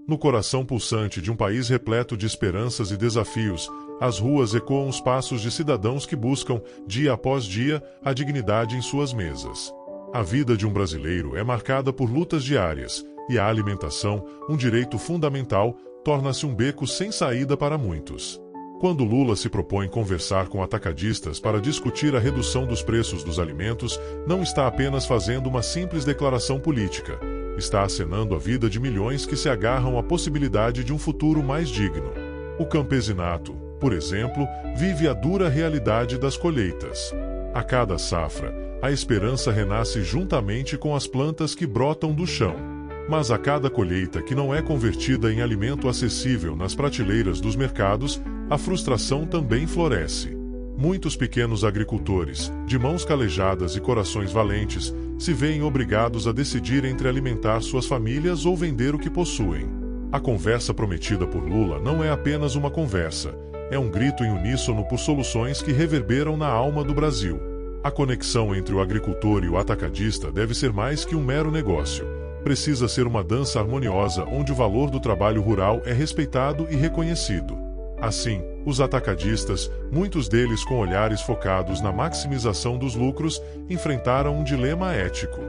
No coração pulsante de um país repleto de esperanças e desafios, as ruas ecoam os passos de cidadãos que buscam, dia após dia, a dignidade em suas mesas. A vida de um brasileiro é marcada por lutas diárias, e a alimentação, um direito fundamental, torna-se um beco sem saída para muitos. Quando Lula se propõe conversar com atacadistas para discutir a redução dos preços dos alimentos, não está apenas fazendo uma simples declaração política. Está acenando a vida de milhões que se agarram à possibilidade de um futuro mais digno. O campesinato, por exemplo, vive a dura realidade das colheitas. A cada safra, a esperança renasce juntamente com as plantas que brotam do chão. Mas a cada colheita que não é convertida em alimento acessível nas prateleiras dos mercados, a frustração também floresce. Muitos pequenos agricultores, de mãos calejadas e corações valentes, se veem obrigados a decidir entre alimentar suas famílias ou vender o que possuem. A conversa prometida por Lula não é apenas uma conversa, é um grito em uníssono por soluções que reverberam na alma do Brasil. A conexão entre o agricultor e o atacadista deve ser mais que um mero negócio. Precisa ser uma dança harmoniosa onde o valor do trabalho rural é respeitado e reconhecido. Assim, os atacadistas, muitos deles com olhares focados na maximização dos lucros, enfrentaram um dilema ético.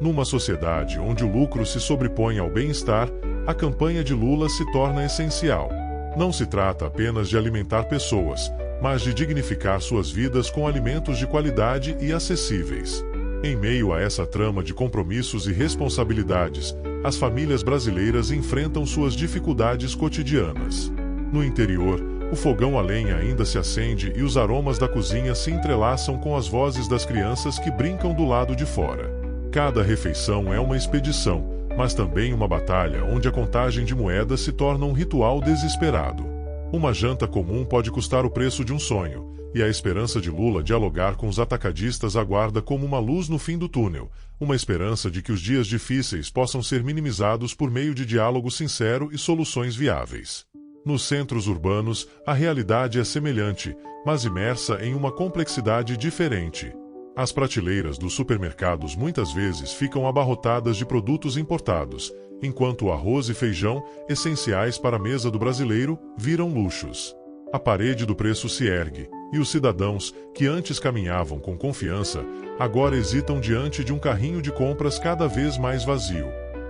Numa sociedade onde o lucro se sobrepõe ao bem-estar, a campanha de Lula se torna essencial. Não se trata apenas de alimentar pessoas, mas de dignificar suas vidas com alimentos de qualidade e acessíveis. Em meio a essa trama de compromissos e responsabilidades, as famílias brasileiras enfrentam suas dificuldades cotidianas. No interior, o fogão a lenha ainda se acende e os aromas da cozinha se entrelaçam com as vozes das crianças que brincam do lado de fora. Cada refeição é uma expedição, mas também uma batalha onde a contagem de moedas se torna um ritual desesperado. Uma janta comum pode custar o preço de um sonho, e a esperança de Lula dialogar com os atacadistas aguarda como uma luz no fim do túnel, uma esperança de que os dias difíceis possam ser minimizados por meio de diálogo sincero e soluções viáveis. Nos centros urbanos, a realidade é semelhante, mas imersa em uma complexidade diferente. As prateleiras dos supermercados muitas vezes ficam abarrotadas de produtos importados, enquanto o arroz e feijão, essenciais para a mesa do brasileiro, viram luxos. A parede do preço se ergue, e os cidadãos, que antes caminhavam com confiança, agora hesitam diante de um carrinho de compras cada vez mais vazio.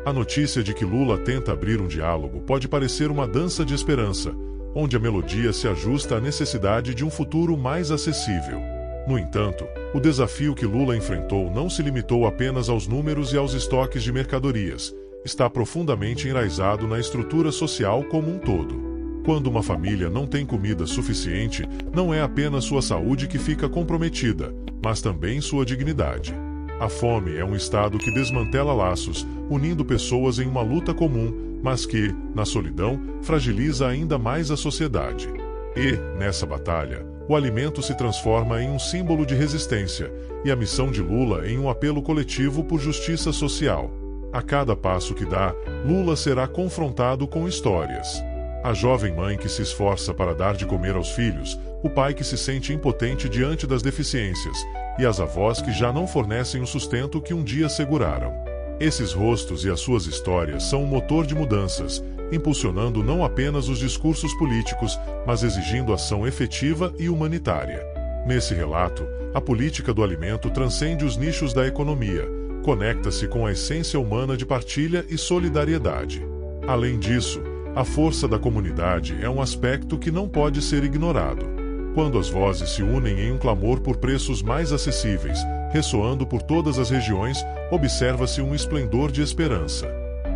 A notícia de que Lula tenta abrir um diálogo pode parecer uma dança de esperança, onde a melodia se ajusta à necessidade de um futuro mais acessível. No entanto, o desafio que Lula enfrentou não se limitou apenas aos números e aos estoques de mercadorias, está profundamente enraizado na estrutura social como um todo. Quando uma família não tem comida suficiente, não é apenas sua saúde que fica comprometida, mas também sua dignidade. A fome é um estado que desmantela laços, unindo pessoas em uma luta comum, mas que, na solidão, fragiliza ainda mais a sociedade. E, nessa batalha, o alimento se transforma em um símbolo de resistência, e a missão de Lula em um apelo coletivo por justiça social. A cada passo que dá, Lula será confrontado com histórias. A jovem mãe que se esforça para dar de comer aos filhos, o pai que se sente impotente diante das deficiências, e as avós que já não fornecem o sustento que um dia seguraram. Esses rostos e as suas histórias são um motor de mudanças, impulsionando não apenas os discursos políticos, mas exigindo ação efetiva e humanitária. Nesse relato, a política do alimento transcende os nichos da economia, conecta-se com a essência humana de partilha e solidariedade. Além disso, a força da comunidade é um aspecto que não pode ser ignorado. Quando as vozes se unem em um clamor por preços mais acessíveis, ressoando por todas as regiões, observa-se um esplendor de esperança.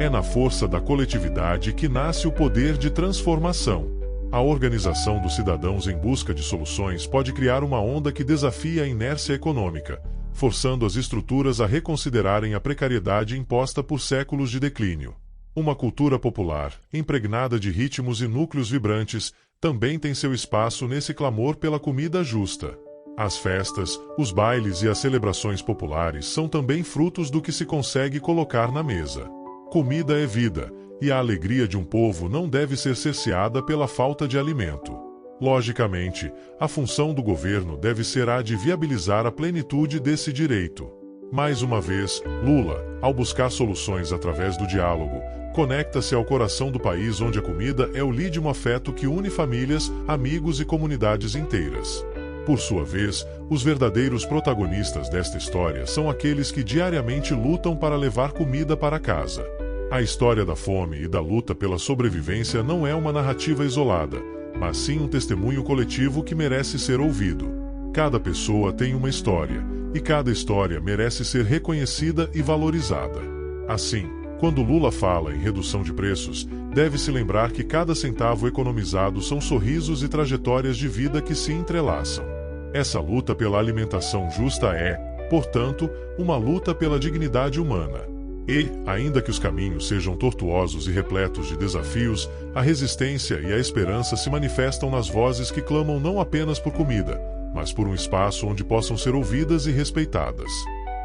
É na força da coletividade que nasce o poder de transformação. A organização dos cidadãos em busca de soluções pode criar uma onda que desafia a inércia econômica, forçando as estruturas a reconsiderarem a precariedade imposta por séculos de declínio. Uma cultura popular, impregnada de ritmos e núcleos vibrantes, também tem seu espaço nesse clamor pela comida justa. As festas, os bailes e as celebrações populares são também frutos do que se consegue colocar na mesa. Comida é vida, e a alegria de um povo não deve ser cerceada pela falta de alimento. Logicamente, a função do governo deve ser a de viabilizar a plenitude desse direito. Mais uma vez, Lula, ao buscar soluções através do diálogo, conecta-se ao coração do país onde a comida é o lídimo afeto que une famílias, amigos e comunidades inteiras. Por sua vez, os verdadeiros protagonistas desta história são aqueles que diariamente lutam para levar comida para casa. A história da fome e da luta pela sobrevivência não é uma narrativa isolada, mas sim um testemunho coletivo que merece ser ouvido. Cada pessoa tem uma história, e cada história merece ser reconhecida e valorizada. Assim, quando Lula fala em redução de preços, deve-se lembrar que cada centavo economizado são sorrisos e trajetórias de vida que se entrelaçam. Essa luta pela alimentação justa é, portanto, uma luta pela dignidade humana. E, ainda que os caminhos sejam tortuosos e repletos de desafios, a resistência e a esperança se manifestam nas vozes que clamam não apenas por comida, mas por um espaço onde possam ser ouvidas e respeitadas.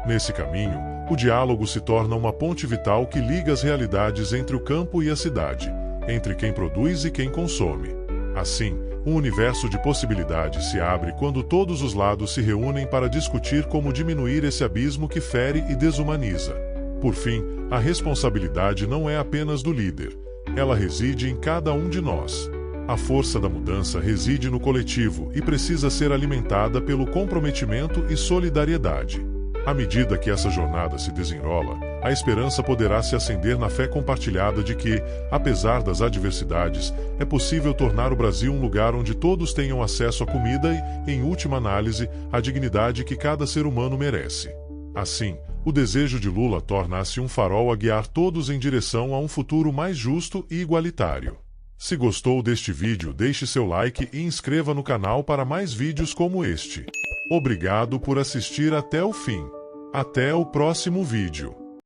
Nesse caminho, o diálogo se torna uma ponte vital que liga as realidades entre o campo e a cidade, entre quem produz e quem consome. Assim, um universo de possibilidades se abre quando todos os lados se reúnem para discutir como diminuir esse abismo que fere e desumaniza. Por fim, a responsabilidade não é apenas do líder. Ela reside em cada um de nós. A força da mudança reside no coletivo e precisa ser alimentada pelo comprometimento e solidariedade. À medida que essa jornada se desenrola, a esperança poderá se acender na fé compartilhada de que, apesar das adversidades, é possível tornar o Brasil um lugar onde todos tenham acesso à comida e, em última análise, à dignidade que cada ser humano merece. Assim, o desejo de Lula torna-se um farol a guiar todos em direção a um futuro mais justo e igualitário. Se gostou deste vídeo, deixe seu like e inscreva no canal para mais vídeos como este. Obrigado por assistir até o fim. Até o próximo vídeo.